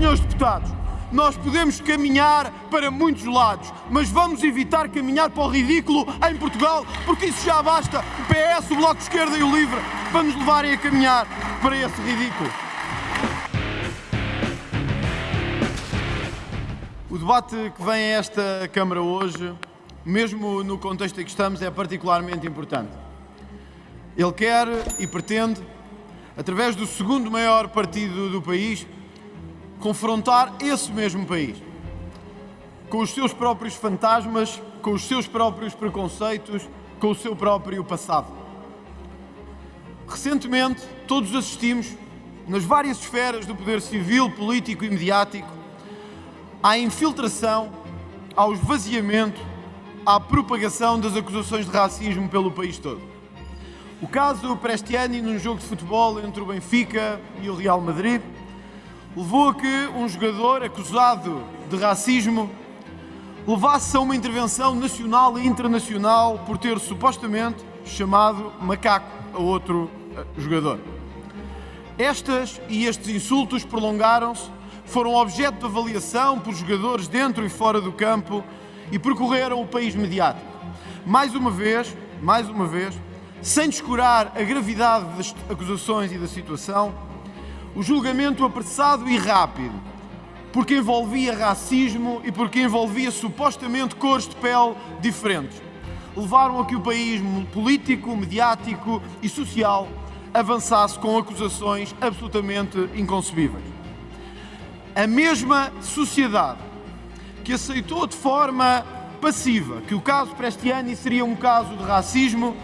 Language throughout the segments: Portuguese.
senhores deputados, nós podemos caminhar para muitos lados, mas vamos evitar caminhar para o ridículo em Portugal, porque isso já basta. O PS, o Bloco de Esquerda e o LIVRE vamos levarem a caminhar para esse ridículo. O debate que vem a esta Câmara hoje, mesmo no contexto em que estamos, é particularmente importante. Ele quer e pretende, através do segundo maior partido do país, confrontar esse mesmo país com os seus próprios fantasmas, com os seus próprios preconceitos, com o seu próprio passado. Recentemente, todos assistimos, nas várias esferas do poder civil, político e mediático, à infiltração, ao esvaziamento, à propagação das acusações de racismo pelo país todo. O caso Prestiani, num jogo de futebol entre o Benfica e o Real Madrid, levou a que um jogador acusado de racismo levasse a uma intervenção nacional e internacional por ter supostamente chamado macaco a outro jogador. Estas e estes insultos prolongaram-se, foram objeto de avaliação por jogadores dentro e fora do campo e percorreram o país mediático. Mais uma vez, sem descurar a gravidade das acusações e da situação, o julgamento apressado e rápido, porque envolvia racismo e porque envolvia supostamente cores de pele diferentes, levaram a que o país político, mediático e social avançasse com acusações absolutamente inconcebíveis. A mesma sociedade que aceitou de forma passiva que o caso Prestiani seria um caso de racismo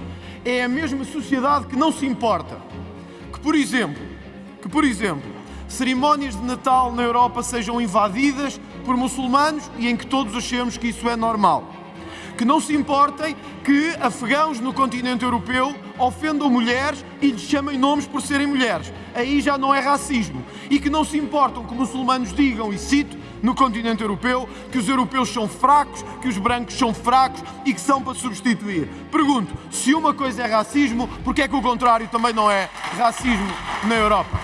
é a mesma sociedade que não se importa que, por exemplo, cerimónias de Natal na Europa sejam invadidas por muçulmanos e em que todos achemos que isso é normal. Que não se importem que afegãos no continente europeu ofendam mulheres e lhes chamem nomes por serem mulheres. Aí já não é racismo. E que não se importam que muçulmanos digam, e cito, no continente europeu, que os europeus são fracos, que os brancos são fracos e que são para substituir. Pergunto, se uma coisa é racismo, porque é que o contrário também não é racismo na Europa?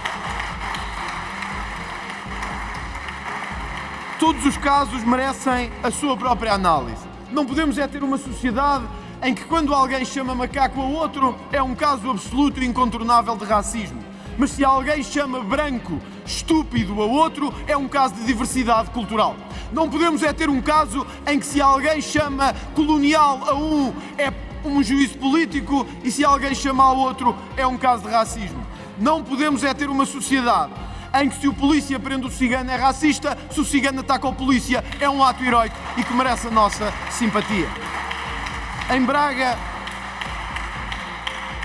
Todos os casos merecem a sua própria análise. Não podemos ter uma sociedade em que quando alguém chama macaco a outro é um caso absoluto e incontornável de racismo. Mas se alguém chama branco estúpido a outro é um caso de diversidade cultural. Não podemos ter um caso em que se alguém chama colonial a um é um juízo político e se alguém chama ao outro é um caso de racismo. Não podemos ter uma sociedade em que se o polícia prende o cigano é racista, se o cigano ataca o polícia é um ato heroico e que merece a nossa simpatia. Em Braga,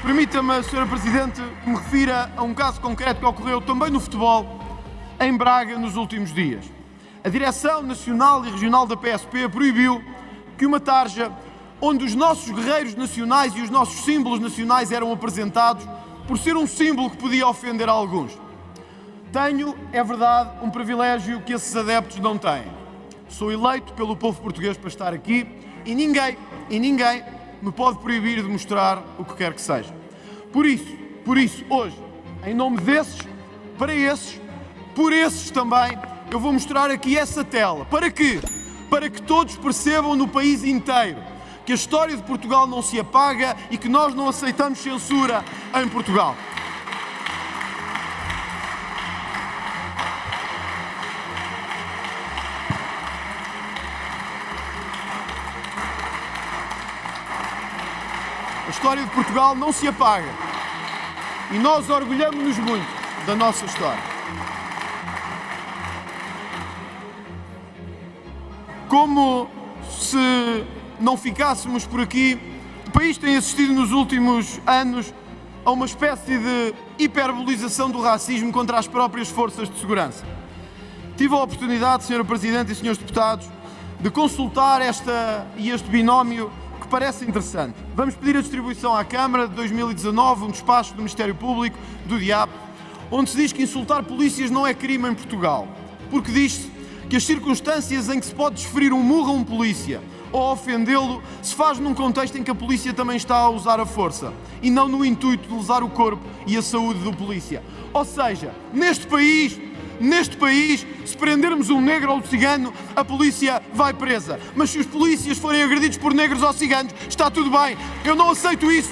permita-me, Sra. Presidente, que me refira a um caso concreto que ocorreu também no futebol em Braga nos últimos dias. A Direção Nacional e Regional da PSP proibiu que uma tarja onde os nossos guerreiros nacionais e os nossos símbolos nacionais eram apresentados por ser um símbolo que podia ofender alguns. Tenho, é verdade, um privilégio que esses adeptos não têm. Sou eleito pelo povo português para estar aqui e ninguém me pode proibir de mostrar o que quer que seja. Por isso, hoje, em nome desses, para esses, por esses também, eu vou mostrar aqui essa tela. Para quê? Para que todos percebam no país inteiro que a história de Portugal não se apaga e que nós não aceitamos censura em Portugal. A história de Portugal não se apaga e nós orgulhamos-nos muito da nossa história. Como se não ficássemos por aqui, o país tem assistido nos últimos anos a uma espécie de hiperbolização do racismo contra as próprias forças de segurança. Tive a oportunidade, Sra. Presidente e Srs. Deputados, de consultar este binómio que parece interessante. Vamos pedir a distribuição à Câmara de 2019, um despacho do Ministério Público, do DIAP, onde se diz que insultar polícias não é crime em Portugal, porque diz-se que as circunstâncias em que se pode desferir um murro a um polícia ou ofendê-lo se faz num contexto em que a polícia também está a usar a força e não no intuito de lesar o corpo e a saúde do polícia. Ou seja, neste país neste país, se prendermos um negro ou um cigano, a polícia vai presa. Mas se os polícias forem agredidos por negros ou ciganos, está tudo bem. Eu não aceito isso,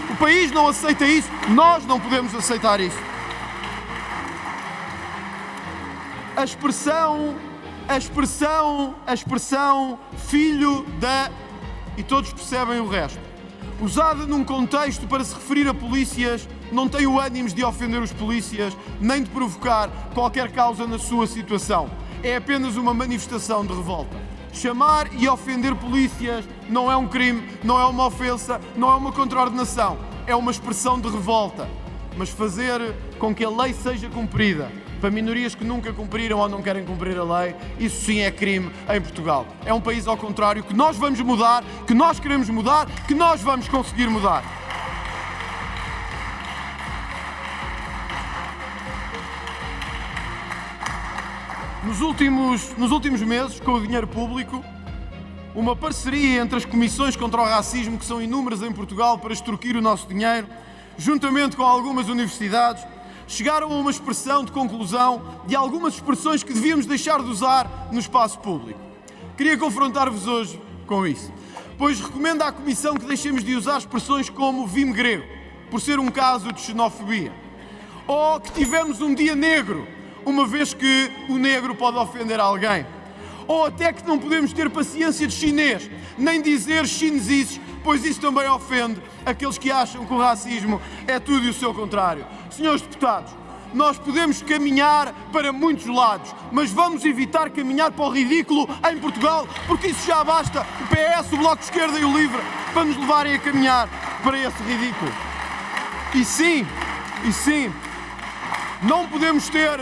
o país não aceita isso, nós não podemos aceitar isso. A expressão filho da... e todos percebem o resto. Usada num contexto para se referir a polícias, não tem o ânimo de ofender os polícias, nem de provocar qualquer causa na sua situação. É apenas uma manifestação de revolta. Chamar e ofender polícias não é um crime, não é uma ofensa, não é uma contraordenação. É uma expressão de revolta. Mas fazer com que a lei seja cumprida para minorias que nunca cumpriram ou não querem cumprir a lei, isso sim é crime em Portugal. É um país ao contrário que nós vamos mudar, que nós queremos mudar, que nós vamos conseguir mudar. Nos últimos meses, com o dinheiro público, uma parceria entre as comissões contra o racismo, que são inúmeras em Portugal, para extorquir o nosso dinheiro, juntamente com algumas universidades, chegaram a uma expressão de conclusão de algumas expressões que devíamos deixar de usar no espaço público. Queria confrontar-vos hoje com isso, pois recomendo à Comissão que deixemos de usar expressões como vime grego, por ser um caso de xenofobia, ou que tivemos um dia negro, uma vez que o negro pode ofender alguém, ou até que não podemos ter paciência de chinês, nem dizer chineses, pois isso também ofende aqueles que acham que o racismo é tudo e o seu contrário. Senhores deputados, nós podemos caminhar para muitos lados, mas vamos evitar caminhar para o ridículo em Portugal, porque isso já basta o PS, o Bloco de Esquerda e o LIVRE para nos levarem a caminhar para esse ridículo. E sim, não podemos ter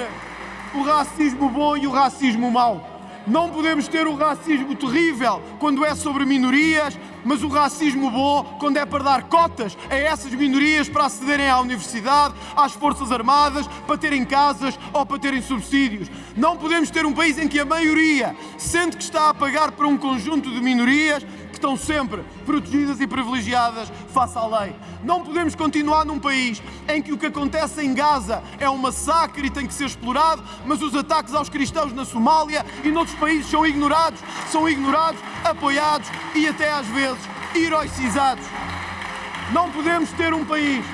o racismo bom e o racismo mau. Não podemos ter o racismo terrível quando é sobre minorias, mas o racismo bom quando é para dar cotas a essas minorias para acederem à universidade, às Forças Armadas, para terem casas ou para terem subsídios. Não podemos ter um país em que a maioria sente que está a pagar para um conjunto de minorias que estão sempre protegidas e privilegiadas face à lei. Não podemos continuar num país em que o que acontece em Gaza é um massacre e tem que ser explorado, mas os ataques aos cristãos na Somália e noutros países são ignorados, apoiados e até às vezes heroicizados. Não podemos ter um país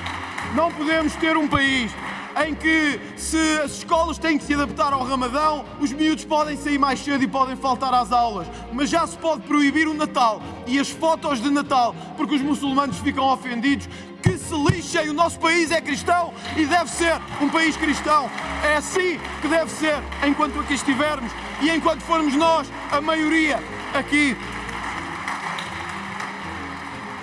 em que, se as escolas têm que se adaptar ao Ramadão, os miúdos podem sair mais cedo e podem faltar às aulas, mas já se pode proibir o Natal e as fotos de Natal, porque os muçulmanos ficam ofendidos. Que se lixem, o nosso país é cristão e deve ser um país cristão. É assim que deve ser enquanto aqui estivermos e enquanto formos nós a maioria aqui.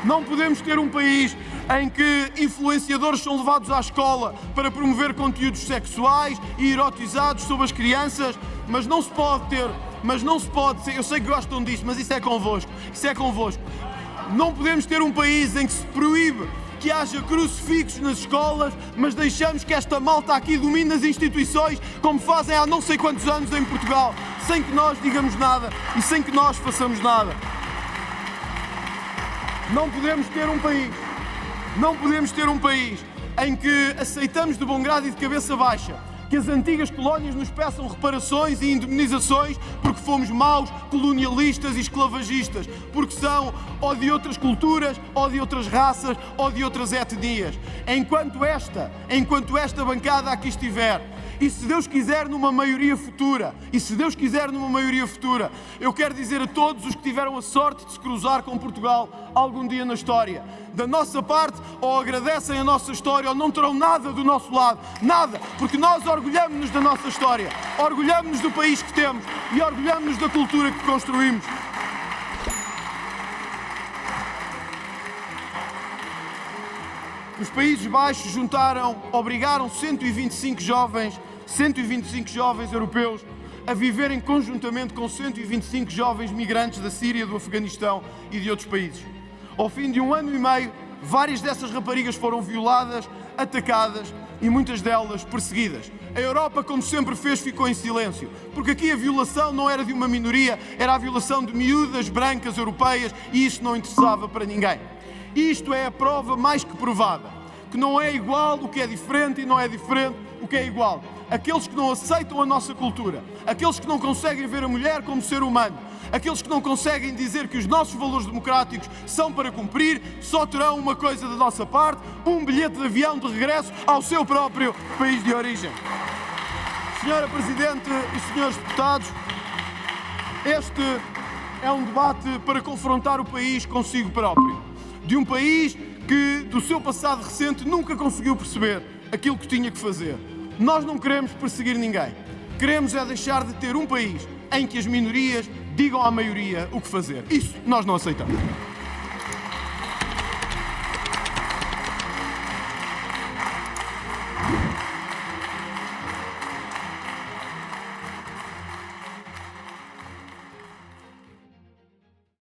Não podemos ter um país em que influenciadores são levados à escola para promover conteúdos sexuais e erotizados sobre as crianças, mas não se pode ter, eu sei que gostam disso, mas isso é convosco. Não podemos ter um país em que se proíbe que haja crucifixos nas escolas, mas deixamos que esta malta aqui domine as instituições, como fazem há não sei quantos anos em Portugal, sem que nós digamos nada e sem que nós façamos nada. Não podemos ter um país em que aceitamos de bom grado e de cabeça baixa que as antigas colónias nos peçam reparações e indemnizações porque fomos maus, colonialistas e esclavagistas, porque são ou de outras culturas, ou de outras raças, ou de outras etnias. Enquanto esta bancada aqui estiver, e se Deus quiser numa maioria futura, eu quero dizer a todos os que tiveram a sorte de se cruzar com Portugal algum dia na história, da nossa parte, ou agradecem a nossa história ou não terão nada do nosso lado, nada, porque nós orgulhamos-nos da nossa história, orgulhamos-nos do país que temos e orgulhamos-nos da cultura que construímos. Os Países Baixos obrigaram 125 jovens europeus a viverem conjuntamente com 125 jovens migrantes da Síria, do Afeganistão e de outros países. Ao fim de 1 ano e meio, várias dessas raparigas foram violadas, atacadas e muitas delas perseguidas. A Europa, como sempre fez, ficou em silêncio, porque aqui a violação não era de uma minoria, era a violação de miúdas brancas europeias e isso não interessava para ninguém. Isto é a prova mais que provada que não é igual o que é diferente e não é diferente o que é igual. Aqueles que não aceitam a nossa cultura, aqueles que não conseguem ver a mulher como ser humano, aqueles que não conseguem dizer que os nossos valores democráticos são para cumprir, só terão uma coisa da nossa parte: um bilhete de avião de regresso ao seu próprio país de origem. Senhora Presidente e senhores deputados, este é um debate para confrontar o país consigo próprio. De um país que, do seu passado recente, nunca conseguiu perceber aquilo que tinha que fazer. Nós não queremos perseguir ninguém. Queremos é deixar de ter um país em que as minorias digam à maioria o que fazer. Isso nós não aceitamos.